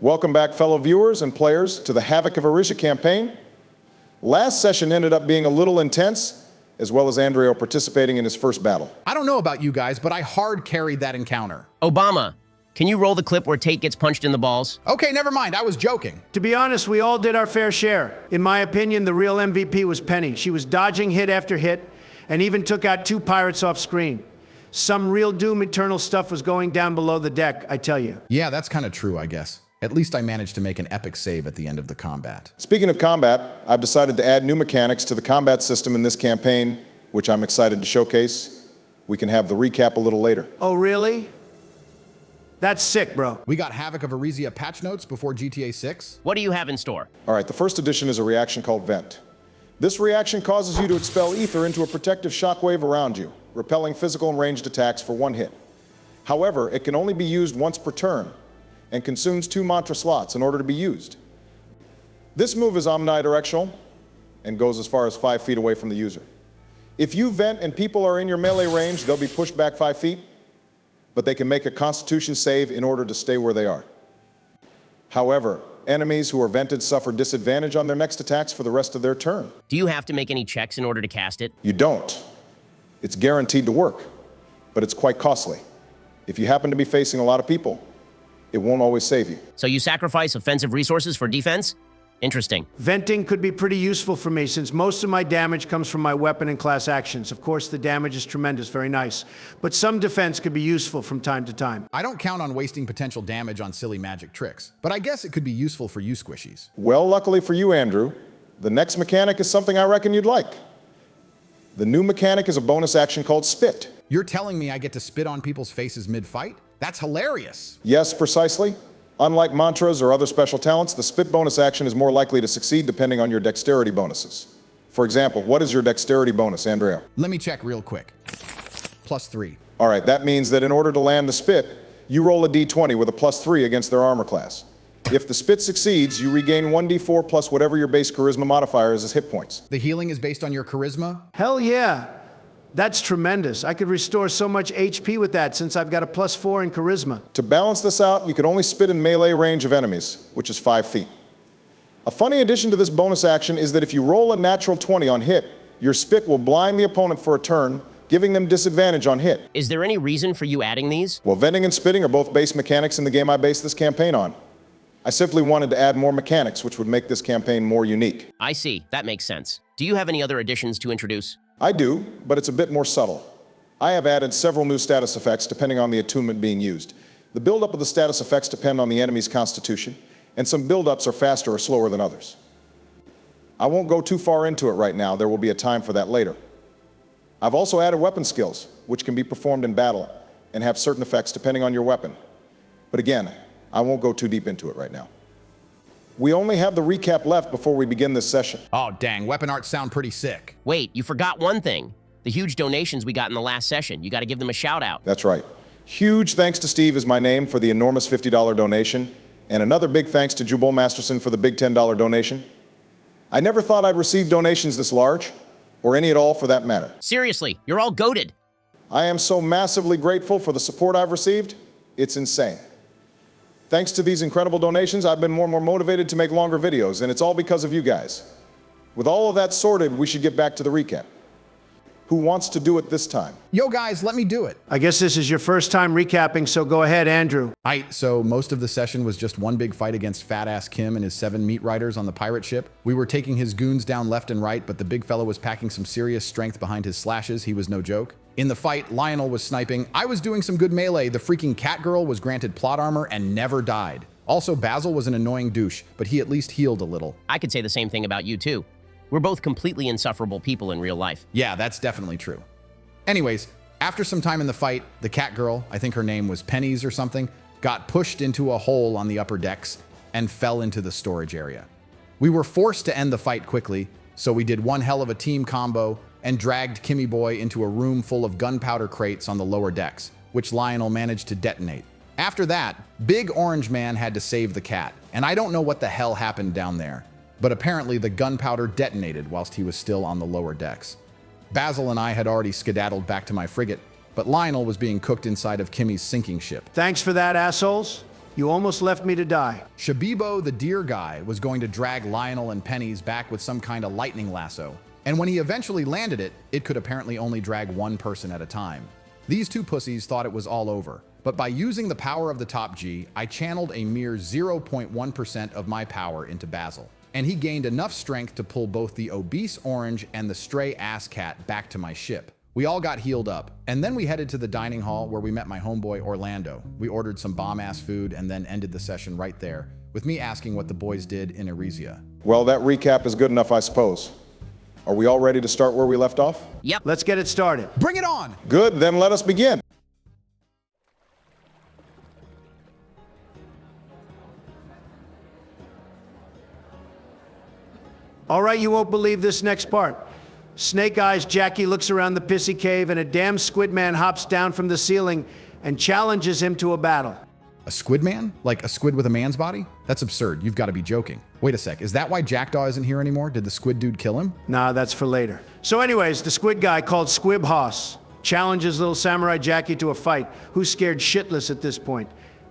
Welcome back, fellow viewers and players, to the Havoc of Erisia campaign. Last session ended up being a little intense, as well as Andrea participating in his first battle. I don't know about you guys, but I hard carried that encounter. Obama, can you roll the clip where Tate gets punched in the balls? Okay, never mind, I was joking. To be honest, we all did our fair share. In my opinion, the real MVP was Penny. She was dodging hit after hit and even took out 2 pirates off screen. Some real Doom Eternal stuff was going down below the deck, I tell you. Yeah, that's kind of true, I guess. At least I managed to make an epic save at the end of the combat. Speaking of combat, I've decided to add new mechanics to the combat system in this campaign, which I'm excited to showcase. We can have the recap a little later. Oh, really? That's sick, bro. We got Havoc of Erisia patch notes before GTA 6. What do you have in store? All right, the first edition is a reaction called Vent. This reaction causes you to expel ether into a protective shockwave around you, repelling physical and ranged attacks for 1 hit. However, it can only be used once per turn, and consumes 2 mantra slots in order to be used. This move is omnidirectional and goes as far as 5 feet away from the user. If you vent and people are in your melee range, they'll be pushed back 5 feet, but they can make a Constitution save in order to stay where they are. However, enemies who are vented suffer disadvantage on their next attacks for the rest of their turn. Do you have to make any checks in order to cast it? You don't. It's guaranteed to work, but it's quite costly. If you happen to be facing a lot of people, it won't always save you. So you sacrifice offensive resources for defense? Interesting. Venting could be pretty useful for me since most of my damage comes from my weapon and class actions. Of course, the damage is tremendous, very nice. But some defense could be useful from time to time. I don't count on wasting potential damage on silly magic tricks, but I guess it could be useful for you squishies. Well, luckily for you, Andrew, the next mechanic is something I reckon you'd like. The new mechanic is a bonus action called Spit. You're telling me I get to spit on people's faces mid-fight? That's hilarious. Yes, precisely. Unlike mantras or other special talents, the Spit bonus action is more likely to succeed depending on your dexterity bonuses. For example, what is your dexterity bonus, Andrea? Let me check real quick. +3. All right, that means that in order to land the Spit, you roll a d20 with a +3 against their armor class. If the Spit succeeds, you regain 1d4 plus whatever your base charisma modifier is as hit points. The healing is based on your charisma? Hell yeah. That's tremendous. I could restore so much HP with that since I've got a +4 in charisma. To balance this out, you can only spit in melee range of enemies, which is 5 feet. A funny addition to this bonus action is that if you roll a natural 20 on hit, your spit will blind the opponent for a turn, giving them disadvantage on hit. Is there any reason for you adding these? Well, venting and spitting are both base mechanics in the game I based this campaign on. I simply wanted to add more mechanics, which would make this campaign more unique. I see. That makes sense. Do you have any other additions to introduce? I do, but it's a bit more subtle. I have added several new status effects depending on the attunement being used. The buildup of the status effects depend on the enemy's constitution, and some buildups are faster or slower than others. I won't go too far into it right now. There will be a time for that later. I've also added weapon skills, which can be performed in battle and have certain effects depending on your weapon. But again, I won't go too deep into it right now. We only have the recap left before we begin this session. Oh, dang, weapon arts sound pretty sick. Wait, you forgot one thing. The huge donations we got in the last session. You got to give them a shout out. That's right. Huge thanks to Steve is my name for the enormous $50 donation, and another big thanks to Jubal Masterson for the big $10 donation. I never thought I'd receive donations this large, or any at all for that matter. Seriously, you're all goated. I am so massively grateful for the support I've received. It's insane. Thanks to these incredible donations, I've been more and more motivated to make longer videos, and it's all because of you guys. With all of that sorted, we should get back to the recap. Who wants to do it this time? Yo guys, let me do it. I guess this is your first time recapping, so go ahead, Andrew. So most of the session was just one big fight against fat-ass Kim and his 7 meat riders on the pirate ship. We were taking his goons down left and right, but the big fella was packing some serious strength behind his slashes. He was no joke. In the fight, Lionel was sniping. I was doing some good melee. The freaking cat girl was granted plot armor and never died. Also, Basil was an annoying douche, but he at least healed a little. I could say the same thing about you too. We're both completely insufferable people in real life. Yeah, that's definitely true. Anyways, after some time in the fight, the cat girl, I think her name was Pennies or something, got pushed into a hole on the upper decks and fell into the storage area. We were forced to end the fight quickly, so we did one hell of a team combo and dragged Kimmy Boy into a room full of gunpowder crates on the lower decks, which Lionel managed to detonate. After that, Big Orange Man had to save the cat, and I don't know what the hell happened down there, but apparently the gunpowder detonated whilst he was still on the lower decks. Basil and I had already skedaddled back to my frigate, but Lionel was being cooked inside of Kimmy's sinking ship. Thanks for that, assholes. You almost left me to die. Shabibo, the deer guy, was going to drag Lionel and Penny's back with some kind of lightning lasso. And when he eventually landed it, it could apparently only drag one person at a time. These two pussies thought it was all over. But by using the power of the top G, I channeled a mere 0.1% of my power into Basil. And he gained enough strength to pull both the obese orange and the stray ass cat back to my ship. We all got healed up, and then we headed to the dining hall where we met my homeboy Orlando. We ordered some bomb-ass food and then ended the session right there, with me asking what the boys did in Erisia. Well, that recap is good enough, I suppose. Are we all ready to start where we left off? Yep. Let's get it started. Bring it on! Good, then let us begin. All right, you won't believe this next part. Snake Eyes Jackie looks around the pissy cave and a damn squid man hops down from the ceiling and challenges him to a battle. A squid man? Like a squid with a man's body? That's absurd. You've got to be joking. Wait a sec. Is that why Jackdaw isn't here anymore? Did the squid dude kill him? Nah, that's for later. So anyways, the squid guy called Squib Hoss challenges little Samurai Jackie to a fight, who's scared shitless at this point.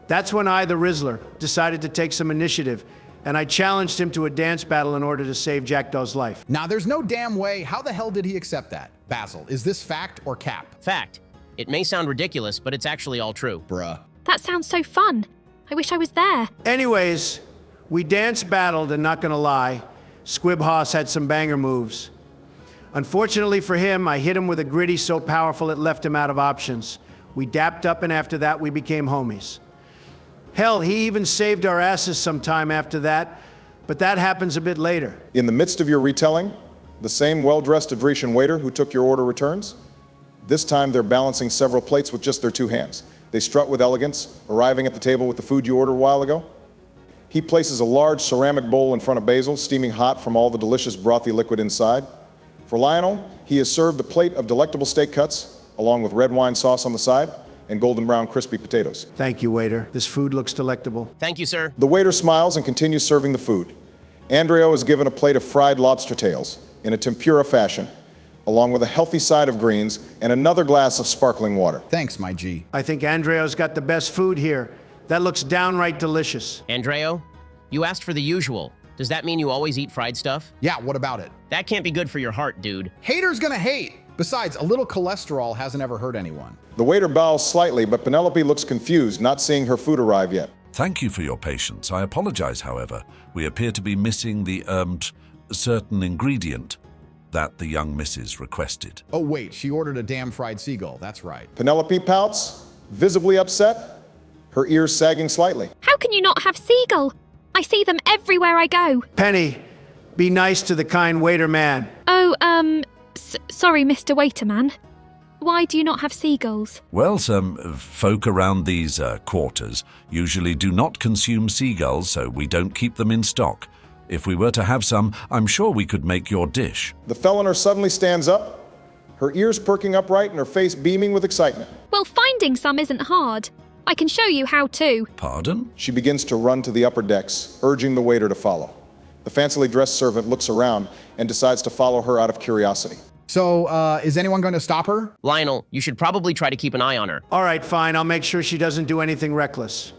That's when I, the Rizzler, decided to take some initiative, and I challenged him to a dance battle in order to save Jackdaw's life. Now, there's no damn way. How the hell did he accept that? Basil, is this fact or cap? Fact. It may sound ridiculous, but it's actually all true. Bruh. That sounds so fun. I wish I was there. Anyways, we dance battled, and not gonna lie, Squib Hoss had some banger moves. Unfortunately for him, I hit him with a gritty so powerful it left him out of options. We dapped up, and after that, we became homies. Hell, he even saved our asses some time after that, but that happens a bit later. In the midst of your retelling, the same well-dressed Evresian waiter who took your order returns. This time they're balancing several plates with just their two hands. They strut with elegance, arriving at the table with the food you ordered a while ago. He places a large ceramic bowl in front of Basil, steaming hot from all the delicious brothy liquid inside. For Lionel, he is served a plate of delectable steak cuts, along with red wine sauce on the side, and golden brown crispy potatoes. Thank you, waiter. This food looks delectable. Thank you, sir. The waiter smiles and continues serving the food. Andreo is given a plate of fried lobster tails in a tempura fashion, along with a healthy side of greens and another glass of sparkling water. Thanks, my G. I think Andreo's got the best food here. That looks downright delicious. Andreo, you asked for the usual. Does that mean you always eat fried stuff? Yeah, what about it? That can't be good for your heart, dude. Haters gonna hate. Besides, a little cholesterol hasn't ever hurt anyone. The waiter bows slightly, but Penelope looks confused, not seeing her food arrive yet. Thank you for your patience. I apologize, however. We appear to be missing the, certain ingredient that the young missus requested. Oh wait, she ordered a damn fried seagull. That's right. Penelope pouts, visibly upset, her ears sagging slightly. How can you not have seagull? I see them everywhere I go. Penny, be nice to the kind waiter man. Oh, sorry, Mr. Waiterman. Why do you not have seagulls? Well, some folk around these quarters usually do not consume seagulls, so we don't keep them in stock. If we were to have some, I'm sure we could make your dish. The felloner suddenly stands up, her ears perking upright and her face beaming with excitement. Well, finding some isn't hard. I can show you how to. Pardon? She begins to run to the upper decks, urging the waiter to follow. The fancily dressed servant looks around and decides to follow her out of curiosity. So, is anyone going to stop her? Lionel, you should probably try to keep an eye on her. All right, fine. I'll make sure she doesn't do anything reckless.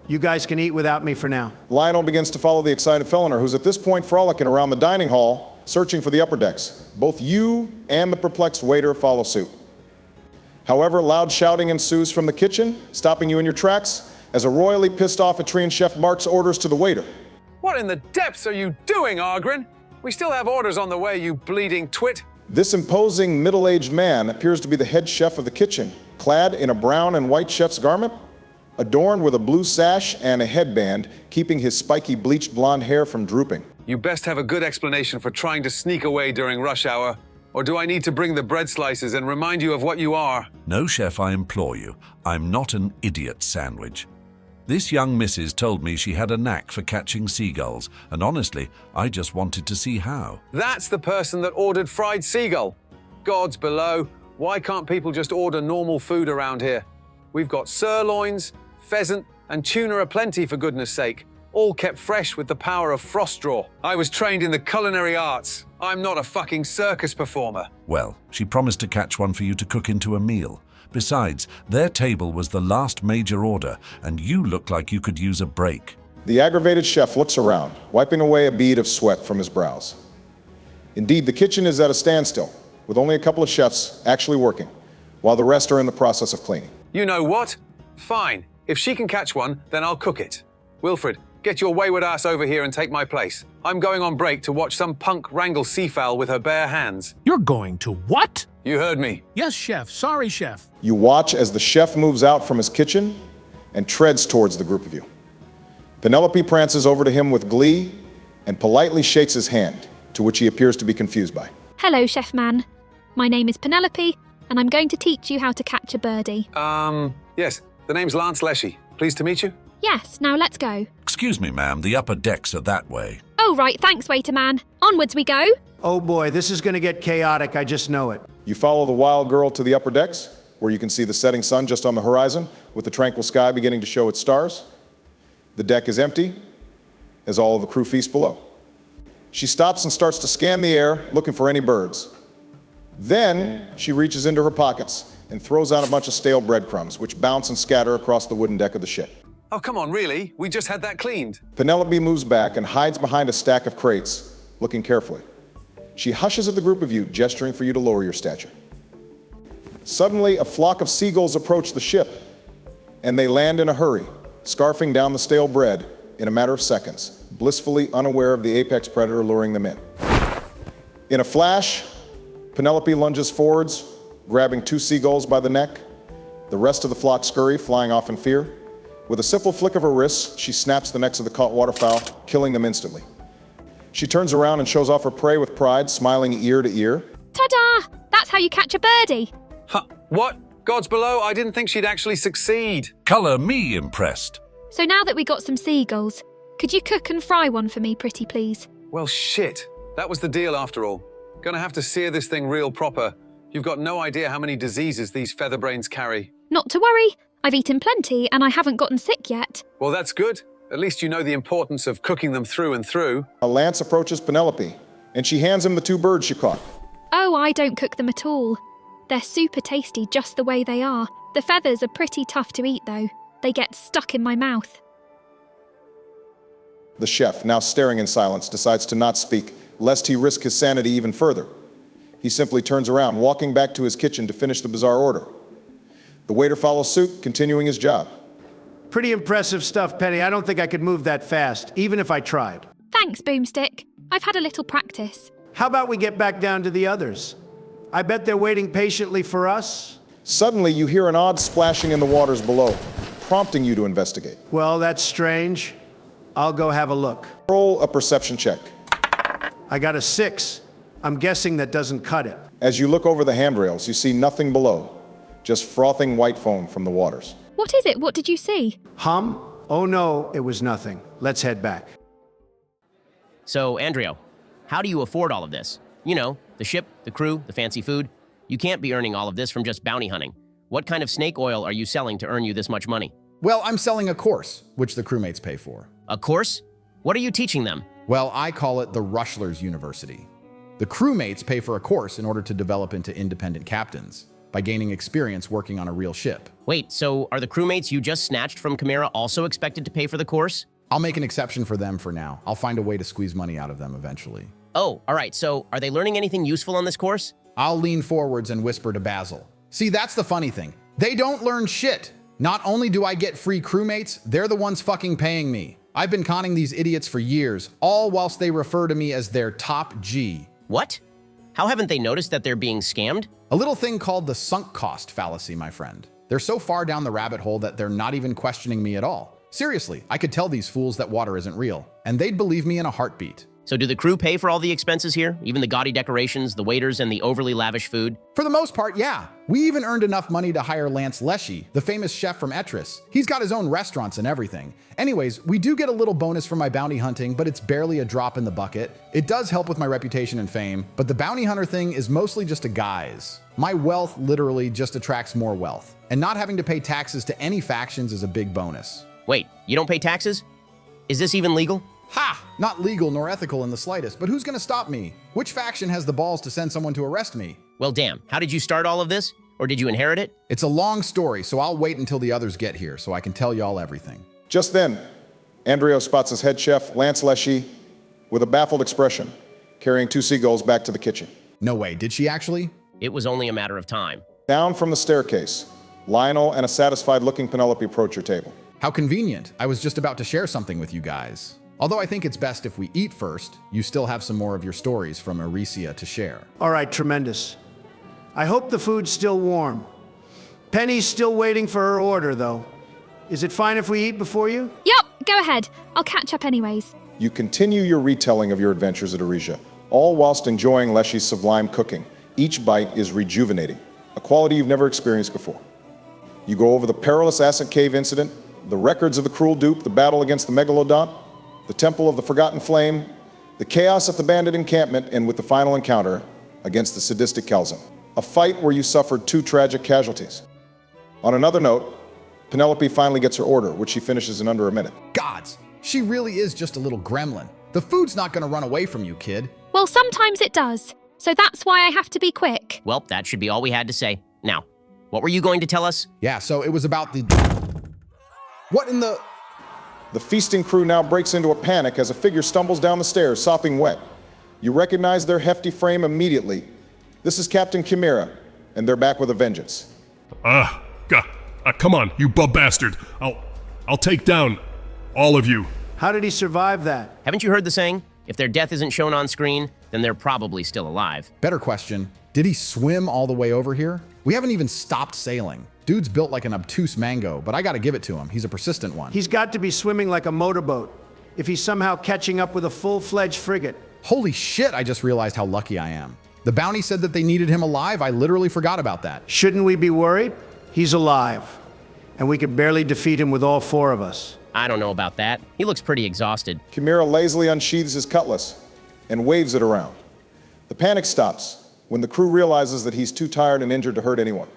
You guys can eat without me for now. Lionel begins to follow the excited felloner, who's at this point frolicking around the dining hall, searching for the upper decks. Both you and the perplexed waiter follow suit. However, loud shouting ensues from the kitchen, stopping you in your tracks, as a royally pissed off Etrian chef marks orders to the waiter. What in the depths are you doing, Argrin? We still have orders on the way, you bleeding twit. This imposing middle-aged man appears to be the head chef of the kitchen, clad in a brown and white chef's garment, adorned with a blue sash and a headband, keeping his spiky bleached blonde hair from drooping. You best have a good explanation for trying to sneak away during rush hour. Or do I need to bring the bread slices and remind you of what you are? No, chef, I implore you. I'm not an idiot sandwich. This young missus told me she had a knack for catching seagulls, and honestly, I just wanted to see how. That's the person that ordered fried seagull. Gods below, why can't people just order normal food around here? We've got sirloins, pheasant, and tuna aplenty, for goodness sake. All kept fresh with the power of frost draw. I was trained in the culinary arts. I'm not a fucking circus performer. Well, she promised to catch one for you to cook into a meal. Besides, their table was the last major order, and you look like you could use a break. The aggravated chef looks around, wiping away a bead of sweat from his brows. Indeed, the kitchen is at a standstill, with only a couple of chefs actually working, while the rest are in the process of cleaning. You know what? Fine. If she can catch one, then I'll cook it. Wilfred, get your wayward ass over here and take my place. I'm going on break to watch some punk wrangle seafowl with her bare hands. You're going to what? You heard me. Yes, chef. Sorry, chef. You watch as the chef moves out from his kitchen and treads towards the group of you. Penelope prances over to him with glee and politely shakes his hand, to which he appears to be confused by. Hello, Chef Man. My name is Penelope, and I'm going to teach you how to catch a birdie. Yes. The name's Lance Leshy. Pleased to meet you. Yes, now let's go. Excuse me, ma'am, the upper decks are that way. Oh, right, thanks, waiter man. Onwards we go. Oh boy, this is going to get chaotic, I just know it. You follow the wild girl to the upper decks, where you can see the setting sun just on the horizon, with the tranquil sky beginning to show its stars. The deck is empty, as all of the crew feast below. She stops and starts to scan the air, looking for any birds. Then she reaches into her pockets and throws out a bunch of stale breadcrumbs, which bounce and scatter across the wooden deck of the ship. Oh, come on, really? We just had that cleaned. Penelope moves back and hides behind a stack of crates, looking carefully. She hushes at the group of you, gesturing for you to lower your stature. Suddenly, a flock of seagulls approach the ship, and they land in a hurry, scarfing down the stale bread in a matter of seconds, blissfully unaware of the apex predator luring them in. In a flash, Penelope lunges forwards, grabbing 2 seagulls by the neck. The rest of the flock scurry, flying off in fear. With a simple flick of her wrist, she snaps the necks of the caught waterfowl, killing them instantly. She turns around and shows off her prey with pride, smiling ear to ear. Ta-da! That's how you catch a birdie. Huh, what? Gods below, I didn't think she'd actually succeed. Color me impressed. So now that we got some seagulls, could you cook and fry one for me, pretty please? Well, shit. That was the deal after all. Gonna have to sear this thing real proper. You've got no idea how many diseases these featherbrains carry. Not to worry. I've eaten plenty and I haven't gotten sick yet. Well, that's good. At least you know the importance of cooking them through and through. Lance approaches Penelope, and she hands him the 2 birds she caught. Oh, I don't cook them at all. They're super tasty just the way they are. The feathers are pretty tough to eat, though. They get stuck in my mouth. The chef, now staring in silence, decides to not speak, lest he risk his sanity even further. He simply turns around, walking back to his kitchen to finish the bizarre order. The waiter follows suit, continuing his job. Pretty impressive stuff, Penny. I don't think I could move that fast, even if I tried. Thanks, Boomstick. I've had a little practice. How about we get back down to the others? I bet they're waiting patiently for us. Suddenly, you hear an odd splashing in the waters below, prompting you to investigate. Well, that's strange. I'll go have a look. Roll a perception check. I got a 6. I'm guessing that doesn't cut it. As you look over the handrails, you see nothing below, just frothing white foam from the waters. What is it? What did you see? Oh no, it was nothing. Let's head back. So, Andrea, how do you afford all of this? You know, the ship, the crew, the fancy food. You can't be earning all of this from just bounty hunting. What kind of snake oil are you selling to earn you this much money? Well, I'm selling a course, which the crewmates pay for. A course? What are you teaching them? Well, I call it the Rushlers University. The crewmates pay for a course in order to develop into independent captains by gaining experience working on a real ship. Wait, so are the crewmates you just snatched from Chimera also expected to pay for the course? I'll make an exception for them for now. I'll find a way to squeeze money out of them eventually. Oh, all right, so are they learning anything useful on this course? I'll lean forwards and whisper to Basil. See, that's the funny thing. They don't learn shit. Not only do I get free crewmates, they're the ones fucking paying me. I've been conning these idiots for years, all whilst they refer to me as their top G. What? How haven't they noticed that they're being scammed? A little thing called the sunk cost fallacy, my friend. They're so far down the rabbit hole that they're not even questioning me at all. Seriously, I could tell these fools that water isn't real, and they'd believe me in a heartbeat. So do the crew pay for all the expenses here? Even the gaudy decorations, the waiters, and the overly lavish food? For the most part, yeah. We even earned enough money to hire Lance Leshy, the famous chef from Etris. He's got his own restaurants and everything. Anyways, we do get a little bonus for my bounty hunting, but it's barely a drop in the bucket. It does help with my reputation and fame, but the bounty hunter thing is mostly just a guise. My wealth literally just attracts more wealth, and not having to pay taxes to any factions is a big bonus. Wait, you don't pay taxes? Is this even legal? Ha! Not legal nor ethical in the slightest, but who's gonna stop me? Which faction has the balls to send someone to arrest me? Well, damn, how did you start all of this? Or did you inherit it? It's a long story, so I'll wait until the others get here so I can tell y'all everything. Just then, Andrea spots his head chef, Lance Leshy, with a baffled expression, carrying 2 seagulls back to the kitchen. No way, did she actually? It was only a matter of time. Down from the staircase, Lionel and a satisfied-looking Penelope approach your table. How convenient. I was just about to share something with you guys. Although I think it's best if we eat first, you still have some more of your stories from Erisia to share. All right, tremendous. I hope the food's still warm. Penny's still waiting for her order, though. Is it fine if we eat before you? Yup, go ahead. I'll catch up anyways. You continue your retelling of your adventures at Erisia, all whilst enjoying Leshy's sublime cooking. Each bite is rejuvenating, a quality you've never experienced before. You go over the perilous Acid Cave incident, the records of the cruel dupe, the battle against the Megalodon, the Temple of the Forgotten Flame, the chaos at the bandit encampment, and with the final encounter against the sadistic Kelzin. A fight where you suffered 2 tragic casualties. On another note, Penelope finally gets her order, which she finishes in under a minute. Gods, she really is just a little gremlin. The food's not gonna run away from you, kid. Well, sometimes it does. So that's why I have to be quick. Well, that should be all we had to say. Now, what were you going to tell us? Yeah, so it was about the... What in the... The feasting crew now breaks into a panic as a figure stumbles down the stairs, sopping wet. You recognize their hefty frame immediately. This is Captain Chimera, and they're back with a vengeance. Come on, you bub bastard. I'll take down all of you. How did he survive that? Haven't you heard the saying? If their death isn't shown on screen, then they're probably still alive. Better question, did he swim all the way over here? We haven't even stopped sailing. Dude's built like an obtuse mango, but I gotta give it to him. He's a persistent one. He's got to be swimming like a motorboat, if he's somehow catching up with a full-fledged frigate. Holy shit, I just realized how lucky I am. The bounty said that they needed him alive. I literally forgot about that. Shouldn't we be worried? He's alive, and we could barely defeat him with all 4 of us. I don't know about that. He looks pretty exhausted. Chimera lazily unsheathes his cutlass and waves it around. The panic stops when the crew realizes that he's too tired and injured to hurt anyone.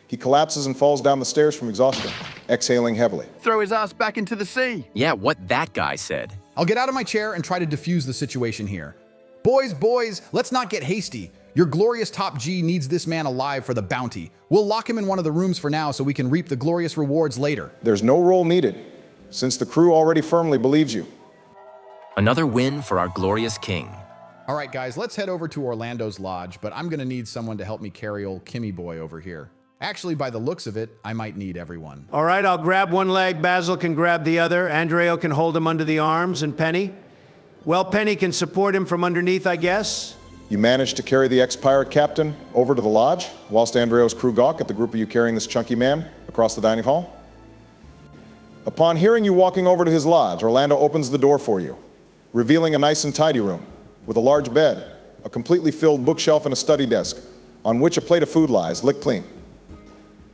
He collapses and falls down the stairs from exhaustion, exhaling heavily. Throw his ass back into the sea. Yeah, what that guy said. I'll get out of my chair and try to defuse the situation here. Boys, let's not get hasty. Your glorious top G needs this man alive for the bounty. We'll lock him in one of the rooms for now so we can reap the glorious rewards later. There's no roll needed, since the crew already firmly believes you. Another win for our glorious king. All right, guys, let's head over to Orlando's lodge, but I'm gonna need someone to help me carry old Kimmy boy over here. Actually, by the looks of it, I might need everyone. All right, I'll grab one leg, Basil can grab the other, Andrea can hold him under the arms, and Penny? Well, Penny can support him from underneath, I guess. You manage to carry the ex-pirate captain over to the lodge, whilst Andreo's crew gawk at the group of you carrying this chunky man across the dining hall. Upon hearing you walking over to his lodge, Orlando opens the door for you, revealing a nice and tidy room with a large bed, a completely filled bookshelf, and a study desk, on which a plate of food lies, licked clean.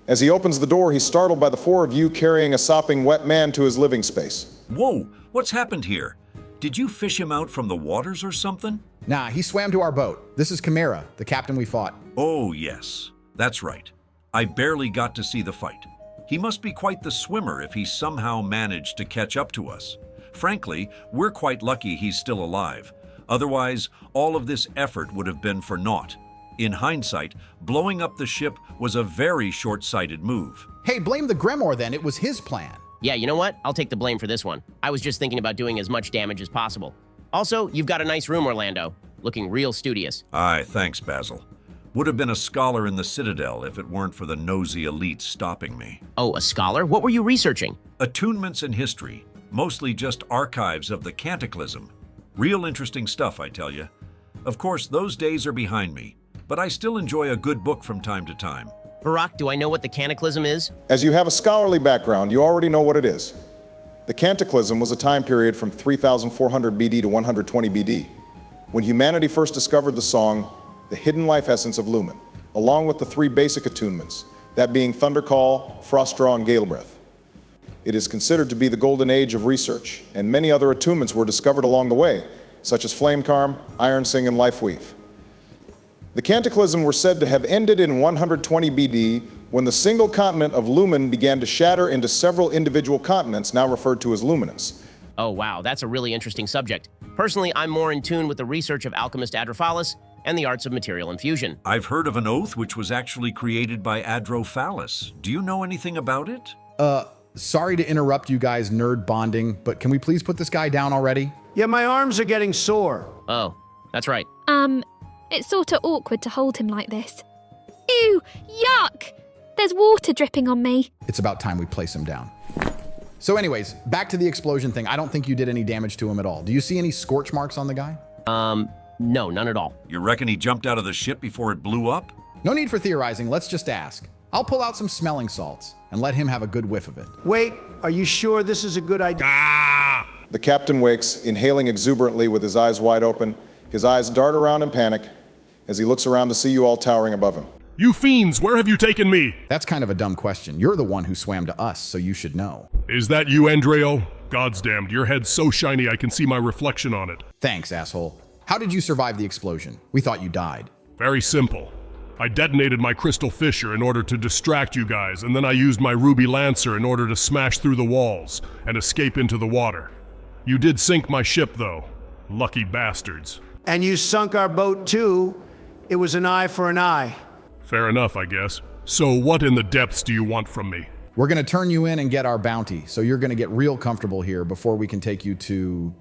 As he opens the door, he's startled by the 4 of you carrying a sopping wet man to his living space. Whoa, what's happened here? Did you fish him out from the waters or something? Nah, he swam to our boat. This is Chimera, the captain we fought. Oh, yes. That's right. I barely got to see the fight. He must be quite the swimmer if he somehow managed to catch up to us. Frankly, we're quite lucky he's still alive. Otherwise, all of this effort would have been for naught. In hindsight, blowing up the ship was a very short-sighted move. Hey, blame the Grimoire then. It was his plan. Yeah, you know what? I'll take the blame for this one. I was just thinking about doing as much damage as possible. Also, you've got a nice room, Orlando. Looking real studious. Aye, thanks, Basil. Would have been a scholar in the Citadel if it weren't for the nosy elites stopping me. Oh, a scholar? What were you researching? Attunements in history, mostly just archives of the Cataclysm. Real interesting stuff, I tell you. Of course, those days are behind me, but I still enjoy a good book from time to time. Barack, do I know what the Cataclysm is? As you have a scholarly background, you already know what it is. The Cataclysm was a time period from 3400 BD to 120 BD, when humanity first discovered the song, The Hidden Life Essence of Lumen, along with the 3 basic attunements, that being Thundercall, Frostdraw, and Gale Breath. It is considered to be the golden age of research, and many other attunements were discovered along the way, such as Flame Charm, Iron Sing, and Life Weave. The Cataclysm were said to have ended in 120 BD when the single continent of Lumen began to shatter into several individual continents, now referred to as luminance. Oh wow, that's a really interesting subject. Personally, I'm more in tune with the research of alchemist Adrophalis, and the arts of material infusion. I've heard of an oath which was actually created by Adrophallus. Do you know anything about it? Sorry to interrupt you guys nerd bonding, but can we please put this guy down already? Yeah, my arms are getting sore. Oh, that's right. It's sort of awkward to hold him like this. Ew, yuck! There's water dripping on me. It's about time we place him down. So anyways, back to the explosion thing. I don't think you did any damage to him at all. Do you see any scorch marks on the guy? No, none at all. You reckon he jumped out of the ship before it blew up? No need for theorizing, let's just ask. I'll pull out some smelling salts and let him have a good whiff of it. Wait, are you sure this is a good idea? The captain wakes, inhaling exuberantly with his eyes wide open. His eyes dart around in panic as he looks around to see you all towering above him. You fiends, where have you taken me? That's kind of a dumb question. You're the one who swam to us, so you should know. Is that you, Andreo? God's damned, your head's so shiny I can see my reflection on it. Thanks, asshole. How did you survive the explosion? We thought you died. Very simple. I detonated my crystal fissure in order to distract you guys, and then I used my ruby lancer in order to smash through the walls and escape into the water. You did sink my ship, though. Lucky bastards. And you sunk our boat too. It was an eye for an eye. Fair enough, I guess. So what in the depths do you want from me? We're gonna turn you in and get our bounty, so you're gonna get real comfortable here before we can take you to,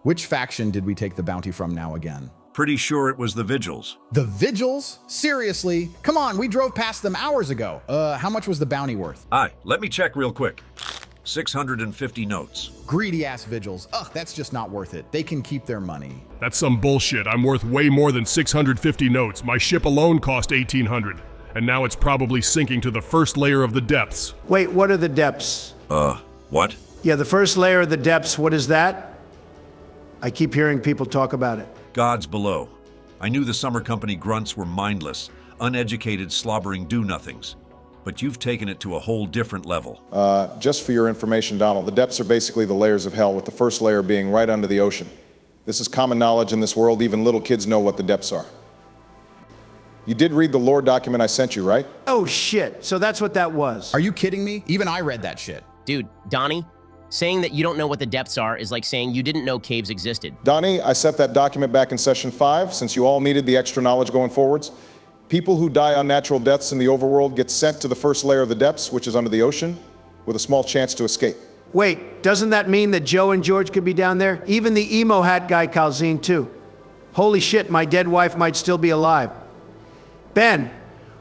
which faction did we take the bounty from now again? Pretty sure it was the Vigils. The Vigils? Seriously? Come on, we drove past them hours ago. How much was the bounty worth? Aye, let me check real quick. 650 notes. Greedy ass Vigils. Ugh, that's just not worth it. They can keep their money. That's some bullshit. I'm worth way more than 650 notes. My ship alone cost 1,800, and now it's probably sinking to the first layer of the depths. Wait, what are the depths? What? Yeah, the first layer of the depths, what is that? I keep hearing people talk about it. Gods below. I knew the summer company grunts were mindless, uneducated, slobbering do-nothings. But you've taken it to a whole different level. Just for your information, Donald, the depths are basically the layers of hell, with the first layer being right under the ocean. This is common knowledge in this world. Even little kids know what the depths are. You did read the lore document I sent you, right? Oh shit, so that's what that was. Are you kidding me? Even I read that shit. Dude, Donnie, saying that you don't know what the depths are is like saying you didn't know caves existed. Donnie, I sent that document back in session 5, since you all needed the extra knowledge going forwards. People who die unnatural deaths in the overworld get sent to the first layer of the depths, which is under the ocean, with a small chance to escape. Wait, doesn't that mean that Joe and George could be down there? Even the emo hat guy, Calzine, too. Holy shit, my dead wife might still be alive. Ben,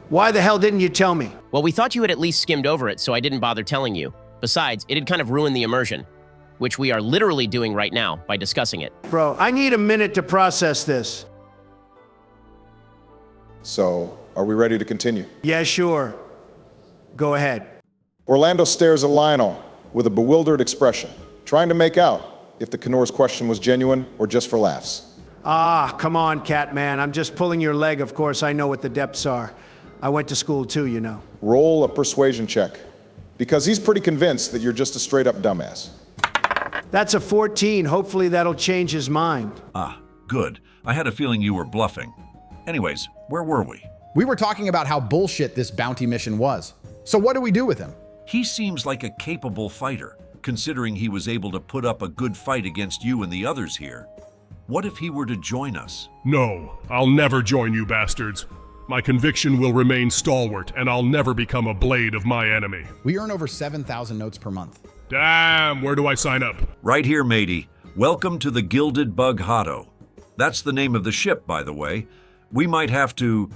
why the hell didn't you tell me? Well, we thought you had at least skimmed over it, so I didn't bother telling you. Besides, it had kind of ruined the immersion, which we are literally doing right now by discussing it. Bro, I need a minute to process this. So, are we ready to continue? Yeah, sure. Go ahead. Orlando stares at Lionel with a bewildered expression, trying to make out if the Knorr's question was genuine or just for laughs. Ah, come on, Catman. I'm just pulling your leg. Of course, I know what the depths are. I went to school too, you know. Roll a persuasion check, because he's pretty convinced that you're just a straight-up dumbass. That's a 14. Hopefully that'll change his mind. Ah, good. I had a feeling you were bluffing. Anyways, where were we? We were talking about how bullshit this bounty mission was. So what do we do with him? He seems like a capable fighter, considering he was able to put up a good fight against you and the others here. What if he were to join us? No, I'll never join you bastards. My conviction will remain stalwart, and I'll never become a blade of my enemy. We earn over 7,000 notes per month. Damn, where do I sign up? Right here, matey. Welcome to the Gilded Bug Hotto. That's the name of the ship, by the way. We might have to,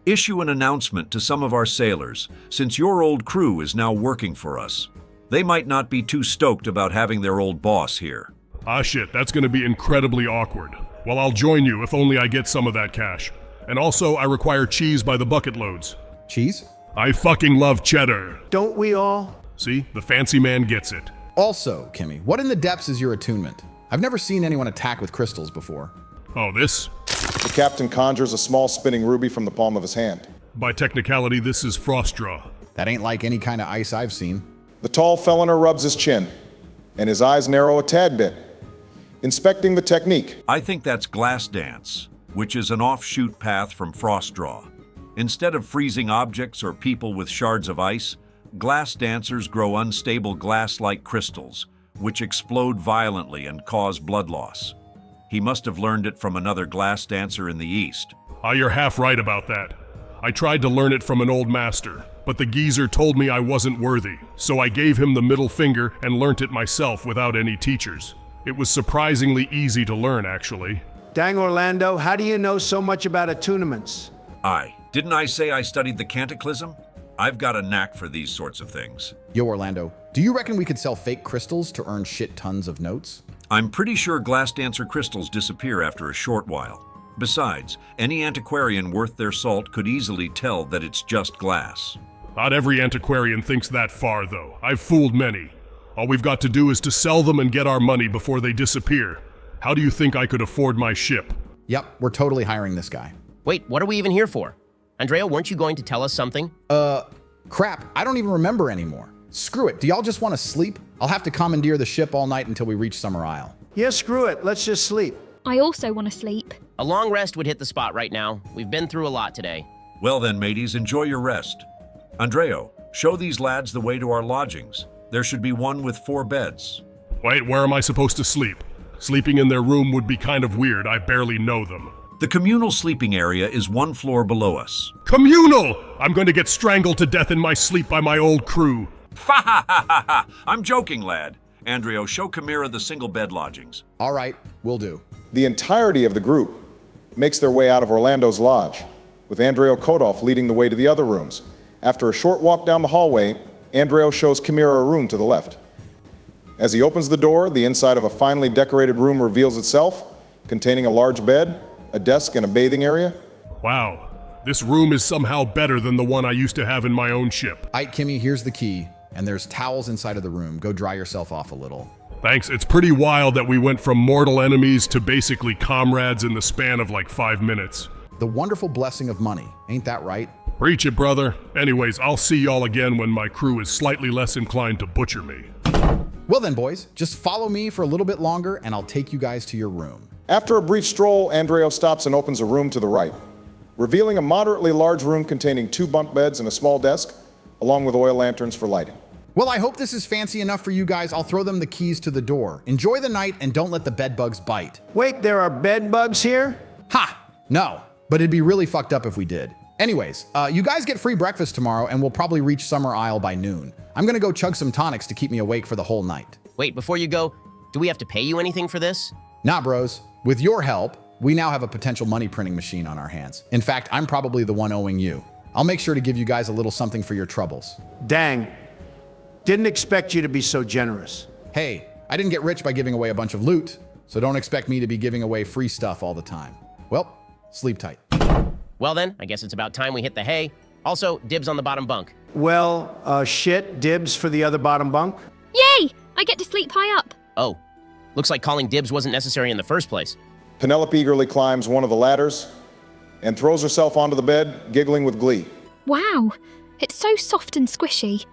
issue an announcement to some of our sailors, since your old crew is now working for us. They might not be too stoked about having their old boss here. Ah shit, that's gonna be incredibly awkward. Well, I'll join you if only I get some of that cash. And also, I require cheese by the bucket loads. Cheese? I fucking love cheddar. Don't we all? See, the fancy man gets it. Also, Kimmy, what in the depths is your attunement? I've never seen anyone attack with crystals before. Oh, this? The captain conjures a small spinning ruby from the palm of his hand. By technicality, this is frost draw. That ain't like any kind of ice I've seen. The tall felloner rubs his chin, and his eyes narrow a tad bit, inspecting the technique. I think that's glass dance, which is an offshoot path from frost draw. Instead of freezing objects or people with shards of ice, glass dancers grow unstable glass-like crystals, which explode violently and cause blood loss. He must have learned it from another glass dancer in the East. You're half right about that. I tried to learn it from an old master, but the geezer told me I wasn't worthy, so I gave him the middle finger and learnt it myself without any teachers. It was surprisingly easy to learn, actually. Dang, Orlando, how do you know so much about attunements? Didn't I say I studied the Cataclysm? I've got a knack for these sorts of things. Yo, Orlando, do you reckon we could sell fake crystals to earn shit tons of notes? I'm pretty sure glass dancer crystals disappear after a short while. Besides, any antiquarian worth their salt could easily tell that it's just glass. Not every antiquarian thinks that far, though. I've fooled many. All we've got to do is to sell them and get our money before they disappear. How do you think I could afford my ship? Yep, we're totally hiring this guy. Wait, what are we even here for? Andrea, weren't you going to tell us something? Crap, I don't even remember anymore. Screw it, do y'all just want to sleep? I'll have to commandeer the ship all night until we reach Summer Isle. Yeah, screw it. Let's just sleep. I also want to sleep. A long rest would hit the spot right now. We've been through a lot today. Well then, mateys, enjoy your rest. Andreo, show these lads the way to our lodgings. There should be one with 4 beds. Wait, where am I supposed to sleep? Sleeping in their room would be kind of weird. I barely know them. The communal sleeping area is 1 floor below us. Communal! I'm going to get strangled to death in my sleep by my old crew. Ha ha ha ha ha! I'm joking, lad. Andreo, show Chimera the single bed lodgings. All right, will do. The entirety of the group makes their way out of Orlando's lodge, with Andreo Kodoff leading the way to the other rooms. After a short walk down the hallway, Andreo shows Chimera a room to the left. As he opens the door, the inside of a finely decorated room reveals itself, containing a large bed, a desk, and a bathing area. Wow, this room is somehow better than the one I used to have in my own ship. Aight, Kimmy, here's the key, and there's towels inside of the room. Go dry yourself off a little. Thanks, it's pretty wild that we went from mortal enemies to basically comrades in the span of like 5 minutes. The wonderful blessing of money, ain't that right? Preach it, brother. Anyways, I'll see y'all again when my crew is slightly less inclined to butcher me. Well then, boys, just follow me for a little bit longer and I'll take you guys to your room. After a brief stroll, Andreo stops and opens a room to the right, revealing a moderately large room containing 2 bunk beds and a small desk, along with oil lanterns for lighting. Well, I hope this is fancy enough for you guys. I'll throw them the keys to the door. Enjoy the night and don't let the bed bugs bite. Wait, there are bed bugs here? Ha! No, but it'd be really fucked up if we did. Anyways, you guys get free breakfast tomorrow and we'll probably reach Summer Isle by noon. I'm gonna go chug some tonics to keep me awake for the whole night. Wait, before you go, do we have to pay you anything for this? Nah, bros. With your help, we now have a potential money printing machine on our hands. In fact, I'm probably the one owing you. I'll make sure to give you guys a little something for your troubles. Dang. Didn't expect you to be so generous. Hey, I didn't get rich by giving away a bunch of loot, so don't expect me to be giving away free stuff all the time. Well, sleep tight. Well then, I guess it's about time we hit the hay. Also, dibs on the bottom bunk. Well, shit, dibs for the other bottom bunk? Yay! I get to sleep high up. Oh, looks like calling dibs wasn't necessary in the first place. Penelope eagerly climbs one of the ladders and throws herself onto the bed, giggling with glee. Wow, it's so soft and squishy.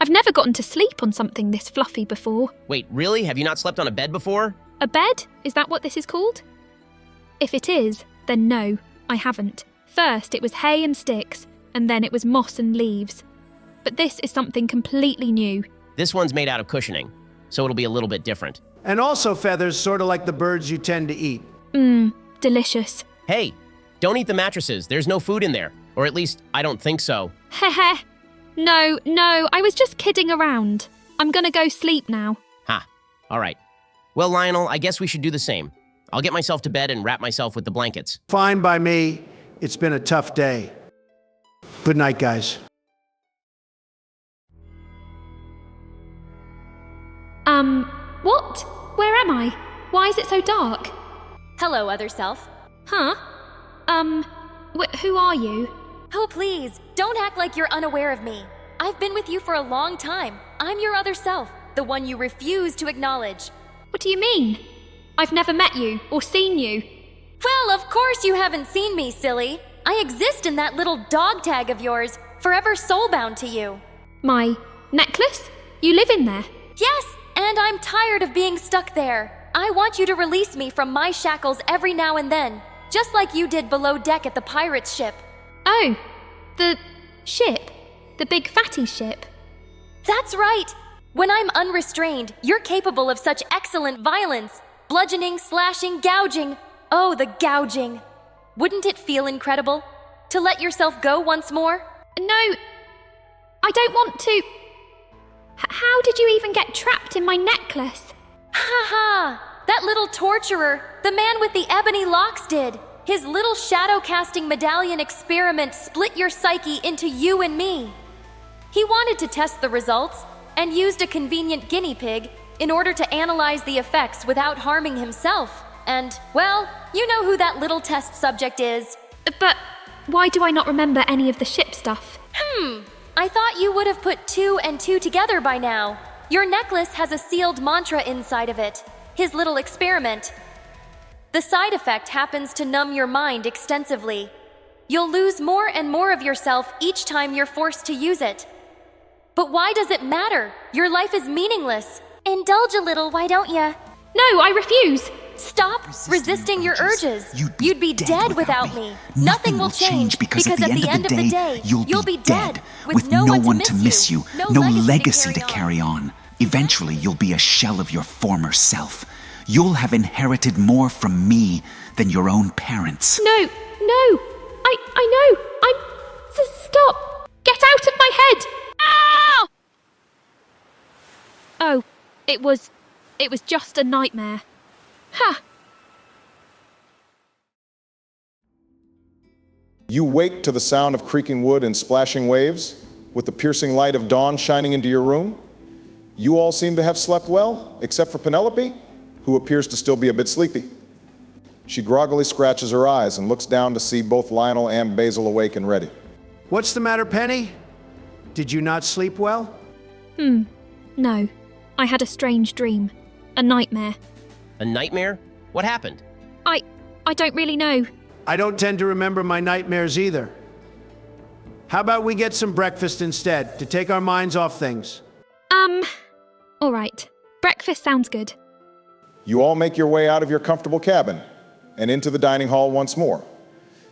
I've never gotten to sleep on something this fluffy before. Wait, really? Have you not slept on a bed before? A bed? Is that what this is called? If it is, then no, I haven't. First it was hay and sticks, and then it was moss and leaves. But this is something completely new. This one's made out of cushioning, so it'll be a little bit different. And also feathers, sort of like the birds you tend to eat. Delicious. Hey, don't eat the mattresses. There's no food in there. Or at least, I don't think so. Heh. No, I was just kidding around. I'm gonna go sleep now. Ha, all right. Well, Lionel, I guess we should do the same. I'll get myself to bed and wrap myself with the blankets. Fine by me. It's been a tough day. Good night, guys. What? Where am I? Why is it so dark? Hello, other self. Huh? Who are you? Oh, please, don't act like you're unaware of me. I've been with you for a long time. I'm your other self, the one you refuse to acknowledge. What do you mean? I've never met you or seen you. Well, of course you haven't seen me, silly. I exist in that little dog tag of yours, forever soulbound to you. My necklace? You live in there? Yes, and I'm tired of being stuck there. I want you to release me from my shackles every now and then, just like you did below deck at the pirate's ship. Oh, the ship? The big fatty ship? That's right. When I'm unrestrained, you're capable of such excellent violence. Bludgeoning, slashing, gouging. Oh, the gouging. Wouldn't it feel incredible? To let yourself go once more? No, I don't want to. How did you even get trapped in my necklace? Ha ha! That little torturer, the man with the ebony locks did. His little shadow-casting medallion experiment split your psyche into you and me. He wanted to test the results and used a convenient guinea pig in order to analyze the effects without harming himself. And, well, you know who that little test subject is. But why do I not remember any of the ship stuff? I thought you would have put 2 and 2 together by now. Your necklace has a sealed mantra inside of it, his little experiment. The side effect happens to numb your mind extensively. You'll lose more and more of yourself each time you're forced to use it. But why does it matter? Your life is meaningless. Indulge a little, why don't ya? No, I refuse. Stop resisting your urges. You'd be dead without me. Nothing will change because at the end of the day, you'll be dead with no one to miss you, no legacy to carry on. Eventually, you'll be a shell of your former self. You'll have inherited more from me than your own parents. No, I know. Stop. Get out of my head. Ah! Oh, it was just a nightmare. Ha! You wake to the sound of creaking wood and splashing waves, with the piercing light of dawn shining into your room. You all seem to have slept well, except for Penelope, who appears to still be a bit sleepy. She groggily scratches her eyes and looks down to see both Lionel and Basil awake and ready. What's the matter, Penny? Did you not sleep well? No. I had a strange dream. A nightmare. A nightmare? What happened? I don't really know. I don't tend to remember my nightmares either. How about we get some breakfast instead, to take our minds off things? All right. Breakfast sounds good. You all make your way out of your comfortable cabin and into the dining hall once more.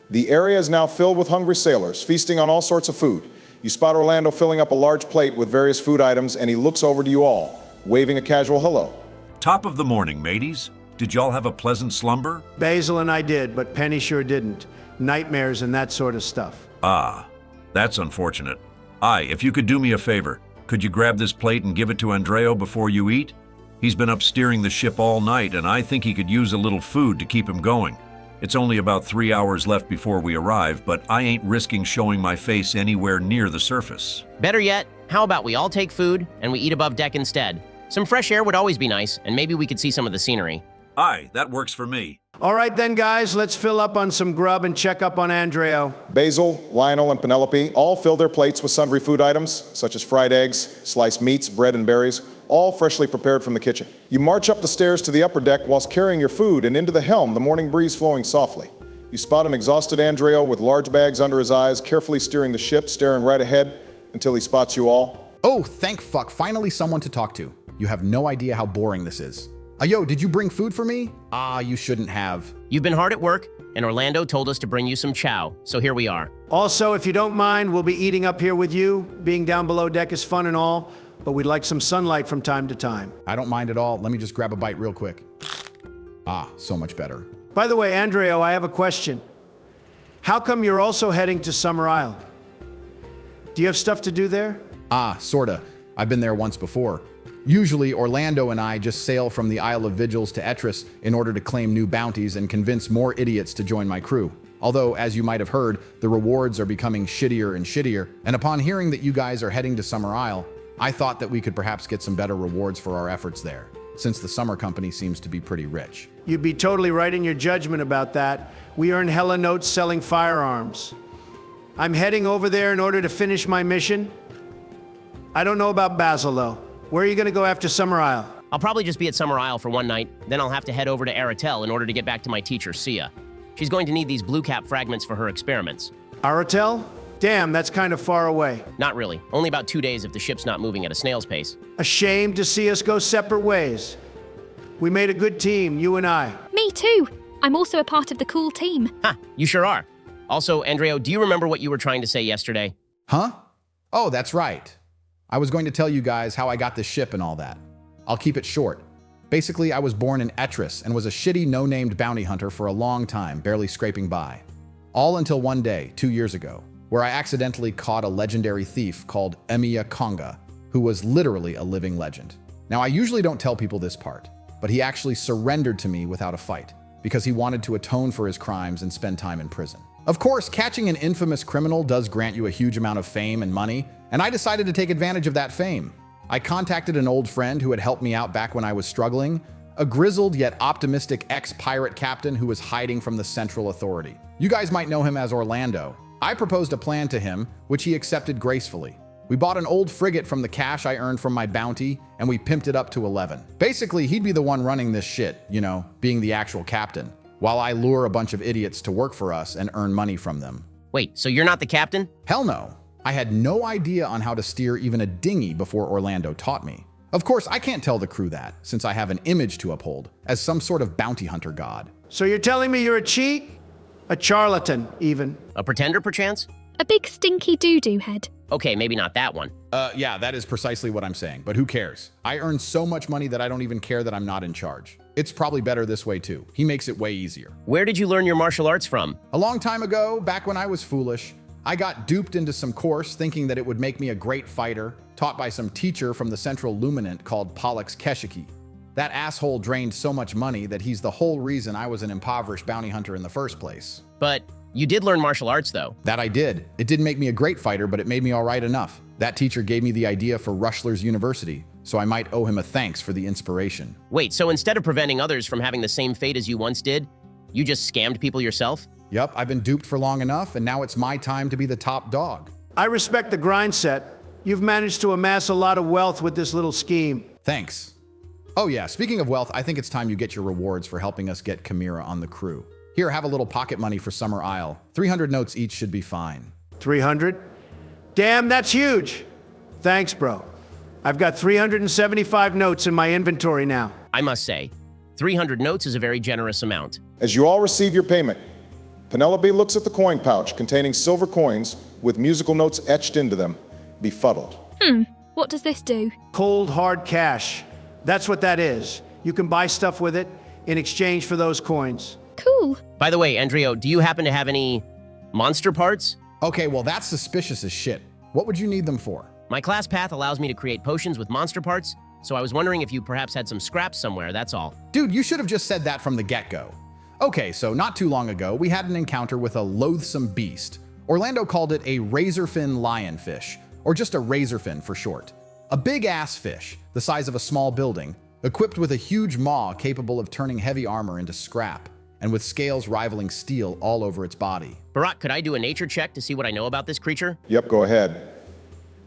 The area is now filled with hungry sailors, feasting on all sorts of food. You spot Orlando filling up a large plate with various food items, and he looks over to you all, waving a casual hello. Top of the morning, mateys. Did y'all have a pleasant slumber? Basil and I did, but Penny sure didn't. Nightmares and that sort of stuff. Ah, that's unfortunate. If you could do me a favor, could you grab this plate and give it to Andreo before you eat? He's been up steering the ship all night, and I think he could use a little food to keep him going. It's only about 3 hours left before we arrive, but I ain't risking showing my face anywhere near the surface. Better yet, how about we all take food and we eat above deck instead? Some fresh air would always be nice, and maybe we could see some of the scenery. Aye, that works for me. All right then, guys, let's fill up on some grub and check up on Andreo. Basil, Lionel, and Penelope all fill their plates with sundry food items, such as fried eggs, sliced meats, bread, and berries, all freshly prepared from the kitchen. You march up the stairs to the upper deck whilst carrying your food and into the helm, the morning breeze flowing softly. You spot an exhausted Andreo with large bags under his eyes, carefully steering the ship, staring right ahead until he spots you all. Oh, thank fuck, finally someone to talk to. You have no idea how boring this is. Yo, did you bring food for me? You shouldn't have. You've been hard at work, and Orlando told us to bring you some chow, so here we are. Also, if you don't mind, we'll be eating up here with you. Being down below deck is fun and all, but we'd like some sunlight from time to time. I don't mind at all. Let me just grab a bite real quick. So much better. By the way, Andreo, I have a question. How come you're also heading to Summer Isle? Do you have stuff to do there? Sorta. I've been there once before. Usually, Orlando and I just sail from the Isle of Vigils to Etris in order to claim new bounties and convince more idiots to join my crew. Although, as you might have heard, the rewards are becoming shittier and shittier, and upon hearing that you guys are heading to Summer Isle, I thought that we could perhaps get some better rewards for our efforts there, since the Summer Company seems to be pretty rich. You'd be totally right in your judgment about that. We earn hella notes selling firearms. I'm heading over there in order to finish my mission. I don't know about Basil, though. Where are you going to go after Summer Isle? I'll probably just be at Summer Isle for one night, then I'll have to head over to Aratel in order to get back to my teacher, Sia. She's going to need these blue cap fragments for her experiments. Aratel? Damn, that's kind of far away. Not really. Only about 2 days if the ship's not moving at a snail's pace. A shame to see us go separate ways. We made a good team, you and I. Me too. I'm also a part of the cool team. Ha, you sure are. Also, Andreo, do you remember what you were trying to say yesterday? Huh? Oh, that's right. I was going to tell you guys how I got this ship and all that. I'll keep it short. Basically, I was born in Etris and was a shitty no-named bounty hunter for a long time, barely scraping by. All until one day, 2 years ago, where I accidentally caught a legendary thief called Emiya Konga, who was literally a living legend. Now, I usually don't tell people this part, but he actually surrendered to me without a fight, because he wanted to atone for his crimes and spend time in prison. Of course, catching an infamous criminal does grant you a huge amount of fame and money, and I decided to take advantage of that fame. I contacted an old friend who had helped me out back when I was struggling, a grizzled yet optimistic ex-pirate captain who was hiding from the Central Authority. You guys might know him as Orlando. I proposed a plan to him, which he accepted gracefully. We bought an old frigate from the cash I earned from my bounty, and we pimped it up to 11. Basically, he'd be the one running this shit, you know, being the actual captain, while I lure a bunch of idiots to work for us and earn money from them. Wait, so you're not the captain? Hell no. I had no idea on how to steer even a dinghy before Orlando taught me. Of course, I can't tell the crew that, since I have an image to uphold, as some sort of bounty hunter god. So you're telling me you're a cheat? A charlatan, even. A pretender, perchance? A big stinky doo-doo head. Okay, maybe not that one. Yeah, that is precisely what I'm saying, but who cares? I earn so much money that I don't even care that I'm not in charge. It's probably better this way too. He makes it way easier. Where did you learn your martial arts from? A long time ago, back when I was foolish, I got duped into some course thinking that it would make me a great fighter, taught by some teacher from the Central Luminant called Pollux Keshiki. That asshole drained so much money that he's the whole reason I was an impoverished bounty hunter in the first place. But you did learn martial arts, though. That I did. It didn't make me a great fighter, but it made me all right enough. That teacher gave me the idea for Rushler's University, so I might owe him a thanks for the inspiration. Wait, so instead of preventing others from having the same fate as you once did, you just scammed people yourself? Yup, I've been duped for long enough, and now it's my time to be the top dog. I respect the grind set. You've managed to amass a lot of wealth with this little scheme. Thanks. Oh yeah, speaking of wealth, I think it's time you get your rewards for helping us get Chimera on the crew. Here, have a little pocket money for Summer Isle. 300 notes each should be fine. 300? Damn, that's huge. Thanks, bro. I've got 375 notes in my inventory now. I must say, 300 notes is a very generous amount. As you all receive your payment, Penelope looks at the coin pouch containing silver coins with musical notes etched into them, befuddled. What does this do? Cold, hard cash. That's what that is. You can buy stuff with it in exchange for those coins. Cool. By the way, Andrio, do you happen to have any monster parts? Okay, well that's suspicious as shit. What would you need them for? My class path allows me to create potions with monster parts, so I was wondering if you perhaps had some scraps somewhere, that's all. Dude, you should have just said that from the get-go. Okay, so not too long ago, we had an encounter with a loathsome beast. Orlando called it a razorfin lionfish, or just a razorfin for short. A big-ass fish, the size of a small building, equipped with a huge maw capable of turning heavy armor into scrap, and with scales rivaling steel all over its body. Barak, could I do a nature check to see what I know about this creature? Yep, go ahead.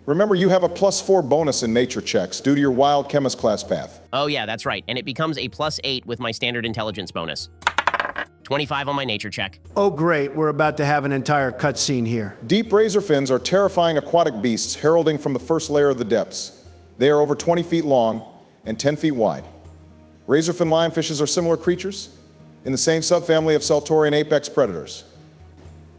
Remember, you have a +4 bonus in nature checks due to your wild chemist class path. Oh yeah, that's right, and it becomes a +8 with my standard intelligence bonus. 25 on my nature check. Oh great, we're about to have an entire cutscene here. Deep razorfins are terrifying aquatic beasts heralding from the first layer of the depths. They are over 20 feet long and 10 feet wide. Razorfin lionfishes are similar creatures in the same subfamily of Saltorian apex predators.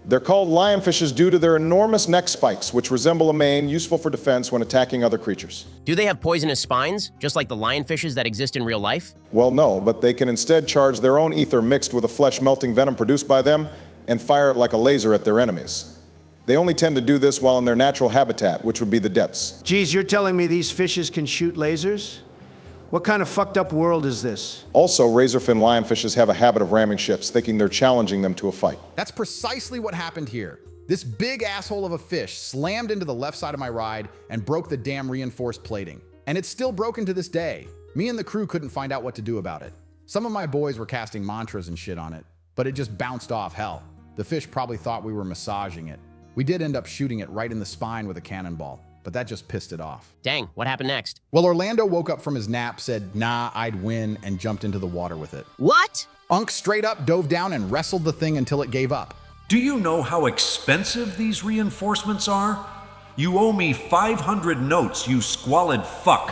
They're called lionfishes due to their enormous neck spikes, which resemble a mane useful for defense when attacking other creatures. Do they have poisonous spines, just like the lionfishes that exist in real life? Well, no, but they can instead charge their own ether mixed with a flesh-melting venom produced by them and fire it like a laser at their enemies. They only tend to do this while in their natural habitat, which would be the depths. Geez, you're telling me these fishes can shoot lasers? What kind of fucked up world is this? Also, razorfin lionfishes have a habit of ramming ships, thinking they're challenging them to a fight. That's precisely what happened here. This big asshole of a fish slammed into the left side of my ride and broke the damn reinforced plating. And it's still broken to this day. Me and the crew couldn't find out what to do about it. Some of my boys were casting mantras and shit on it, but it just bounced off hell. The fish probably thought we were massaging it. We did end up shooting it right in the spine with a cannonball, but that just pissed it off. Dang, what happened next? Well, Orlando woke up from his nap, said, nah, I'd win, and jumped into the water with it. What? Unk straight up dove down and wrestled the thing until it gave up. Do you know how expensive these reinforcements are? You owe me 500 notes, you squalid fuck.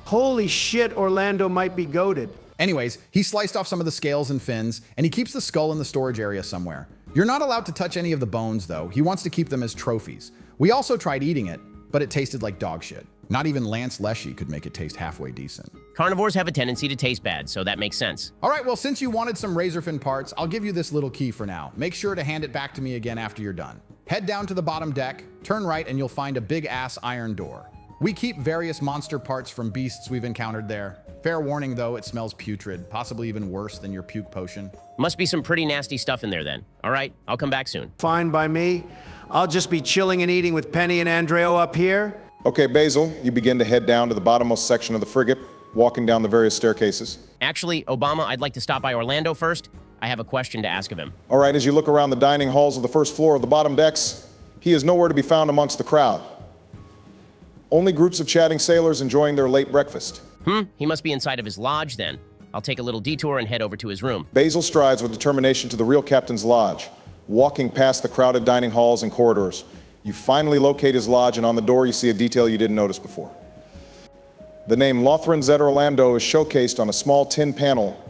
Holy shit, Orlando might be goated. Anyways, he sliced off some of the scales and fins, and he keeps the skull in the storage area somewhere. You're not allowed to touch any of the bones, though. He wants to keep them as trophies. We also tried eating it, but it tasted like dog shit. Not even Lance Leshy could make it taste halfway decent. Carnivores have a tendency to taste bad, so that makes sense. All right, well, since you wanted some razorfin parts, I'll give you this little key for now. Make sure to hand it back to me again after you're done. Head down to the bottom deck, turn right, and you'll find a big-ass iron door. We keep various monster parts from beasts we've encountered there. Fair warning, though, it smells putrid, possibly even worse than your puke potion. Must be some pretty nasty stuff in there then. All right, I'll come back soon. Fine by me. I'll just be chilling and eating with Penny and Andreo up here. Okay, Basil, you begin to head down to the bottommost section of the frigate, walking down the various staircases. Actually, Obama, I'd like to stop by Orlando first. I have a question to ask of him. All right, as you look around the dining halls of the first floor of the bottom decks, he is nowhere to be found amongst the crowd. Only groups of chatting sailors enjoying their late breakfast. He must be inside of his lodge then. I'll take a little detour and head over to his room. Basil strides with determination to the real captain's lodge, walking past the crowded dining halls and corridors. You finally locate his lodge, and on the door you see a detail you didn't notice before. The name Lothran Zed Orlando is showcased on a small tin panel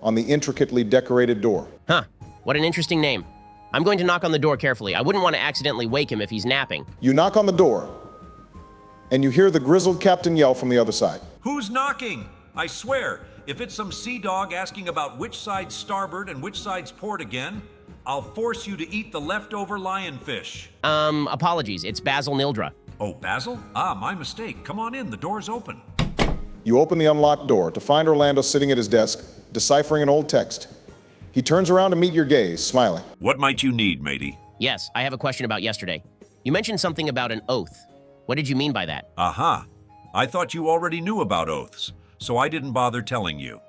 on the intricately decorated door. Huh, what an interesting name. I'm going to knock on the door carefully. I wouldn't want to accidentally wake him if he's napping. You knock on the door, and you hear the grizzled captain yell from the other side. Who's knocking? I swear, if it's some sea dog asking about which side's starboard and which side's port again, I'll force you to eat the leftover lionfish. Apologies, it's Basil Nildra. Oh, Basil? Ah, my mistake. Come on in, the door's open. You open the unlocked door to find Orlando sitting at his desk, deciphering an old text. He turns around to meet your gaze, smiling. What might you need, matey? Yes, I have a question about yesterday. You mentioned something about an oath. What did you mean by that? Aha. I thought you already knew about oaths, so I didn't bother telling you.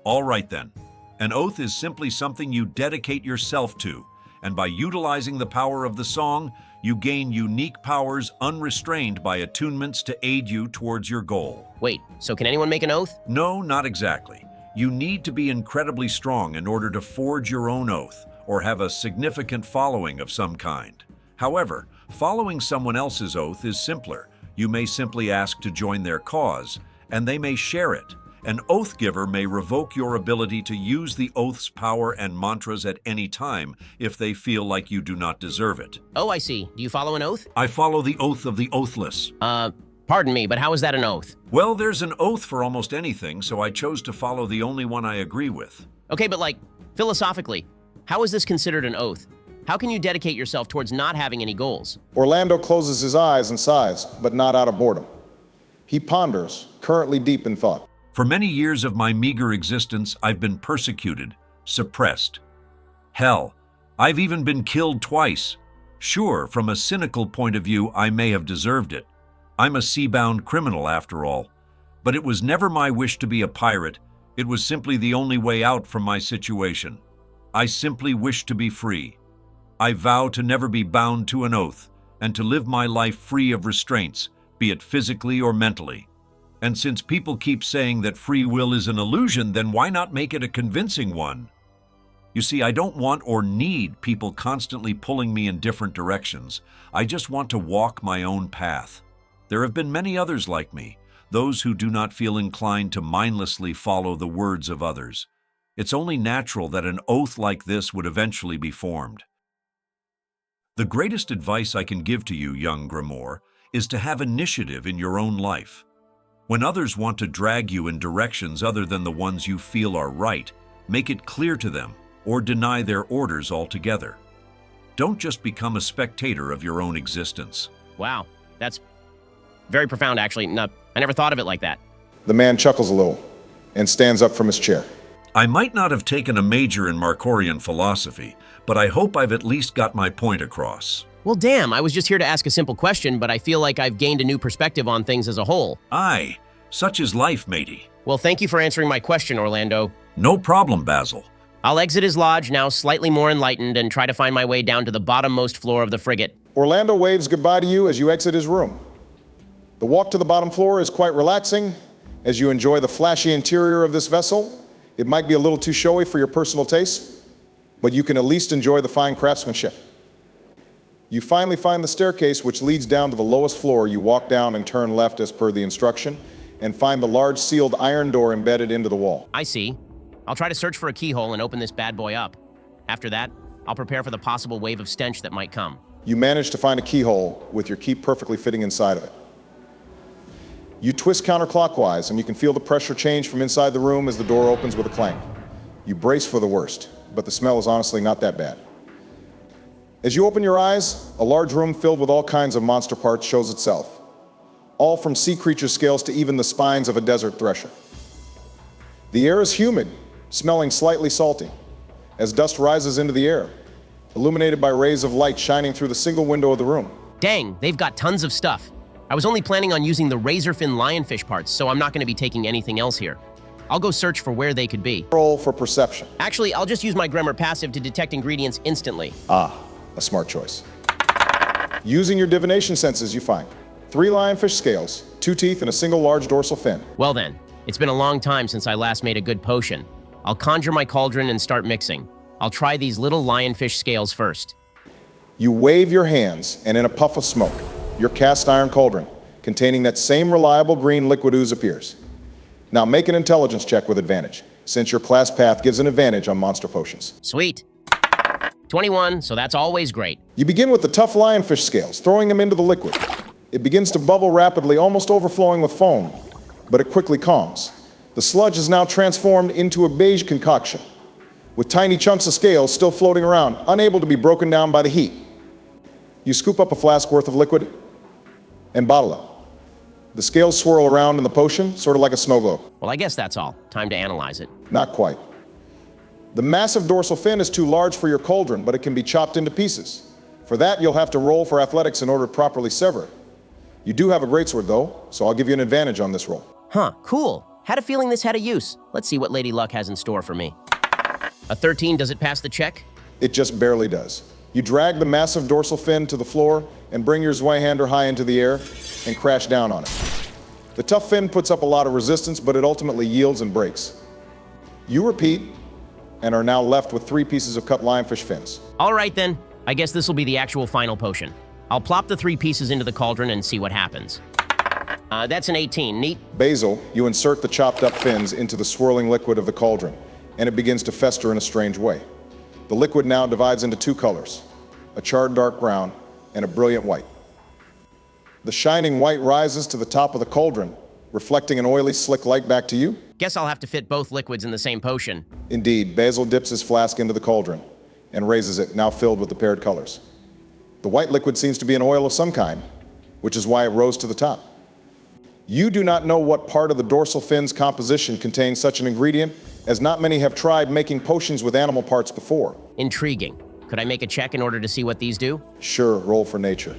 All right then. An oath is simply something you dedicate yourself to, and by utilizing the power of the song, you gain unique powers unrestrained by attunements to aid you towards your goal. Wait, so can anyone make an oath? No, not exactly. You need to be incredibly strong in order to forge your own oath, or have a significant following of some kind. However, following someone else's oath is simpler. You may simply ask to join their cause, and they may share it. An oath giver may revoke your ability to use the oath's power and mantras at any time if they feel like you do not deserve it. Oh, I see. Do you follow an oath? I follow the oath of the oathless. Pardon me, but how is that an oath? Well, there's an oath for almost anything, so I chose to follow the only one I agree with. Okay, but philosophically, how is this considered an oath? How can you dedicate yourself towards not having any goals? Orlando closes his eyes and sighs, but not out of boredom. He ponders, currently deep in thought. For many years of my meager existence, I've been persecuted, suppressed. Hell, I've even been killed twice. Sure, from a cynical point of view, I may have deserved it. I'm a sea-bound criminal after all. But it was never my wish to be a pirate. It was simply the only way out from my situation. I simply wish to be free. I vow to never be bound to an oath, and to live my life free of restraints, be it physically or mentally. And since people keep saying that free will is an illusion, then why not make it a convincing one? You see, I don't want or need people constantly pulling me in different directions. I just want to walk my own path. There have been many others like me, those who do not feel inclined to mindlessly follow the words of others. It's only natural that an oath like this would eventually be formed. The greatest advice I can give to you, young Grimoire, is to have initiative in your own life. When others want to drag you in directions other than the ones you feel are right, make it clear to them or deny their orders altogether. Don't just become a spectator of your own existence. Wow, that's very profound, actually. No, I never thought of it like that. The man chuckles a little and stands up from his chair. I might not have taken a major in Markorian philosophy, but I hope I've at least got my point across. Well, damn, I was just here to ask a simple question, but I feel like I've gained a new perspective on things as a whole. Aye, such is life, matey. Well, thank you for answering my question, Orlando. No problem, Basil. I'll exit his lodge, now slightly more enlightened, and try to find my way down to the bottommost floor of the frigate. Orlando waves goodbye to you as you exit his room. The walk to the bottom floor is quite relaxing as you enjoy the flashy interior of this vessel. It might be a little too showy for your personal taste, but you can at least enjoy the fine craftsmanship. You finally find the staircase which leads down to the lowest floor. You walk down and turn left as per the instruction, and find the large sealed iron door embedded into the wall. I see. I'll try to search for a keyhole and open this bad boy up. After that, I'll prepare for the possible wave of stench that might come. You manage to find a keyhole with your key perfectly fitting inside of it. You twist counterclockwise, and you can feel the pressure change from inside the room as the door opens with a clang. You brace for the worst, but the smell is honestly not that bad. As you open your eyes, a large room filled with all kinds of monster parts shows itself, all from sea creature scales to even the spines of a desert thresher. The air is humid, smelling slightly salty, as dust rises into the air, illuminated by rays of light shining through the single window of the room. Dang, they've got tons of stuff. I was only planning on using the razorfin lionfish parts, so I'm not going to be taking anything else here. I'll go search for where they could be. Roll for perception. Actually, I'll just use my grammar passive to detect ingredients instantly. Ah, a smart choice. Using your divination senses, you find 3 lionfish scales, 2 teeth, and a single large dorsal fin. Well then, it's been a long time since I last made a good potion. I'll conjure my cauldron and start mixing. I'll try these little lionfish scales first. You wave your hands, and in a puff of smoke, your cast iron cauldron, containing that same reliable green liquid ooze, appears. Now make an intelligence check with advantage, since your class path gives an advantage on monster potions. Sweet. 21, so that's always great. You begin with the tough lionfish scales, throwing them into the liquid. It begins to bubble rapidly, almost overflowing with foam, but it quickly calms. The sludge is now transformed into a beige concoction, with tiny chunks of scales still floating around, unable to be broken down by the heat. You scoop up a flask worth of liquid and bottle it. The scales swirl around in the potion, sort of like a snow globe. Well, I guess that's all. Time to analyze it. Not quite. The massive dorsal fin is too large for your cauldron, but it can be chopped into pieces. For that, you'll have to roll for athletics in order to properly sever it. You do have a greatsword, though, so I'll give you an advantage on this roll. Huh, cool. Had a feeling this had a use. Let's see what Lady Luck has in store for me. A 13, does it pass the check? It just barely does. You drag the massive dorsal fin to the floor and bring your Zweihander high into the air and crash down on it. The tough fin puts up a lot of resistance, but it ultimately yields and breaks. You repeat and are now left with 3 pieces of cut lionfish fins. All right then, I guess this will be the actual final potion. I'll plop the 3 pieces into the cauldron and see what happens. That's an 18, neat. Basil, you insert the chopped up fins into the swirling liquid of the cauldron, and it begins to fester in a strange way. The liquid now divides into 2 colors, a charred dark brown and a brilliant white. The shining white rises to the top of the cauldron, reflecting an oily, slick light back to you. Guess I'll have to fit both liquids in the same potion. Indeed, Basil dips his flask into the cauldron and raises it, now filled with the paired colors. The white liquid seems to be an oil of some kind, which is why it rose to the top. You do not know what part of the dorsal fin's composition contains such an ingredient, as not many have tried making potions with animal parts before. Intriguing. Could I make a check in order to see what these do? Sure, roll for nature.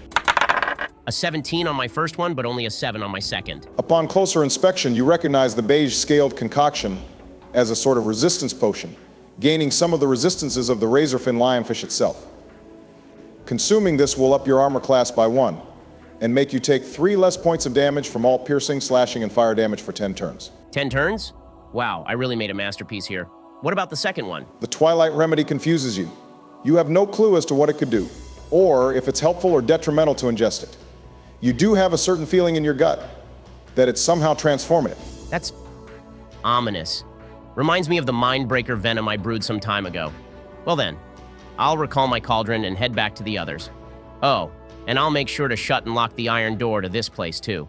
A 17 on my first one, but only a 7 on my second. Upon closer inspection, you recognize the beige scaled concoction as a sort of resistance potion, gaining some of the resistances of the razorfin lionfish itself. Consuming this will up your armor class by 1 and make you take 3 less points of damage from all piercing, slashing, and fire damage for 10 turns. 10 turns? Wow, I really made a masterpiece here. What about the second one? The Twilight Remedy confuses you. You have no clue as to what it could do, or if it's helpful or detrimental to ingest it. You do have a certain feeling in your gut that it's somehow transformative. That's ominous. Reminds me of the Mindbreaker venom I brewed some time ago. Well then, I'll recall my cauldron and head back to the others. Oh, and I'll make sure to shut and lock the iron door to this place too.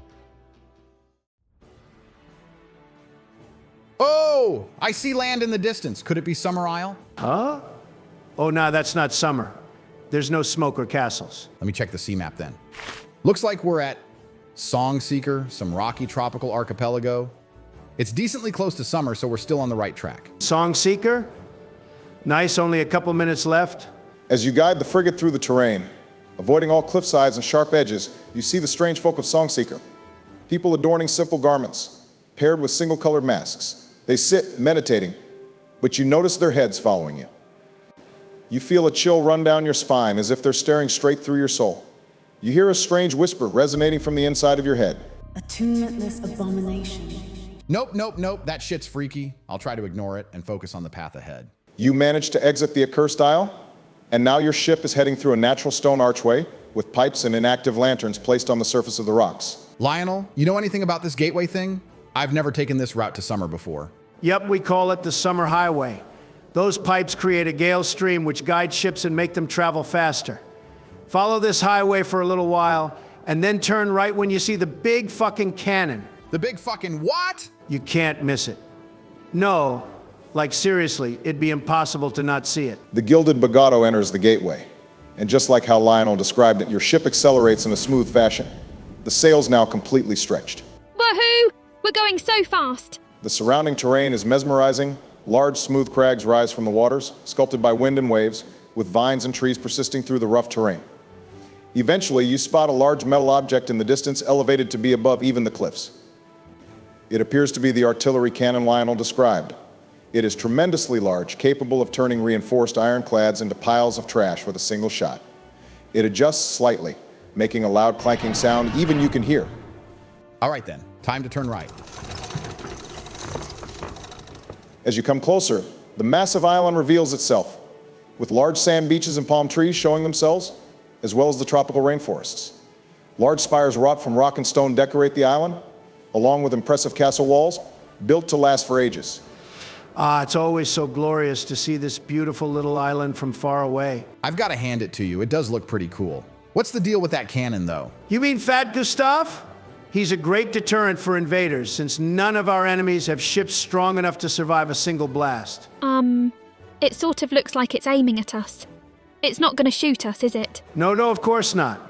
Oh, I see land in the distance. Could it be Summer Isle? Huh? Oh, no, that's not summer. There's no smoke or castles. Let me check the sea map then. Looks like we're at Songseeker, some rocky tropical archipelago. It's decently close to summer, so we're still on the right track. Songseeker? Nice, only a couple minutes left. As you guide the frigate through the terrain, avoiding all cliff sides and sharp edges, you see the strange folk of Songseeker. People adorning simple garments, paired with single-colored masks. They sit, meditating, but you notice their heads following you. You feel a chill run down your spine as if they're staring straight through your soul. You hear a strange whisper resonating from the inside of your head. Attunementless abomination. Nope, nope, nope. That shit's freaky. I'll try to ignore it and focus on the path ahead. You manage to exit the accursed isle, and now your ship is heading through a natural stone archway with pipes and inactive lanterns placed on the surface of the rocks. Lionel, you know anything about this gateway thing? I've never taken this route to summer before. Yep, we call it the Summer Highway. Those pipes create a gale stream which guides ships and make them travel faster. Follow this highway for a little while, and then turn right when you see the big fucking cannon. The big fucking what? You can't miss it. No, like seriously, it'd be impossible to not see it. The gilded Bagato enters the gateway. And just like how Lionel described it, your ship accelerates in a smooth fashion. The sail's now completely stretched. Woohoo! We're going so fast. The surrounding terrain is mesmerizing. Large, smooth crags rise from the waters, sculpted by wind and waves, with vines and trees persisting through the rough terrain. Eventually, you spot a large metal object in the distance, elevated to be above even the cliffs. It appears to be the artillery cannon Lionel described. It is tremendously large, capable of turning reinforced ironclads into piles of trash with a single shot. It adjusts slightly, making a loud clanking sound even you can hear. All right then, time to turn right. As you come closer, the massive island reveals itself, with large sand beaches and palm trees showing themselves, as well as the tropical rainforests. Large spires wrought from rock and stone decorate the island, along with impressive castle walls, built to last for ages. It's always so glorious to see this beautiful little island from far away. I've got to hand it to you. It does look pretty cool. What's the deal with that cannon, though? You mean Fat Gustav? He's a great deterrent for invaders, since none of our enemies have ships strong enough to survive a single blast. It sort of looks like it's aiming at us. It's not going to shoot us, is it? No, of course not.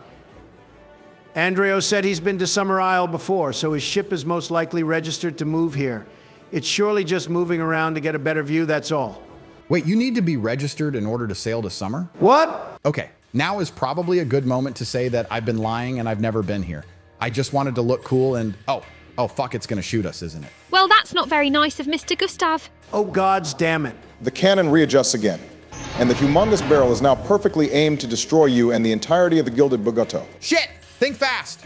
Andreo said he's been to Summer Isle before, so his ship is most likely registered to move here. It's surely just moving around to get a better view, that's all. Wait, you need to be registered in order to sail to Summer? What? Okay, now is probably a good moment to say that I've been lying and I've never been here. I just wanted to look cool and, oh fuck, it's gonna shoot us, isn't it? Well, that's not very nice of Mr. Gustav. Oh, gods damn it. The cannon readjusts again, and the humongous barrel is now perfectly aimed to destroy you and the entirety of the gilded Bogotto. Shit! Think fast!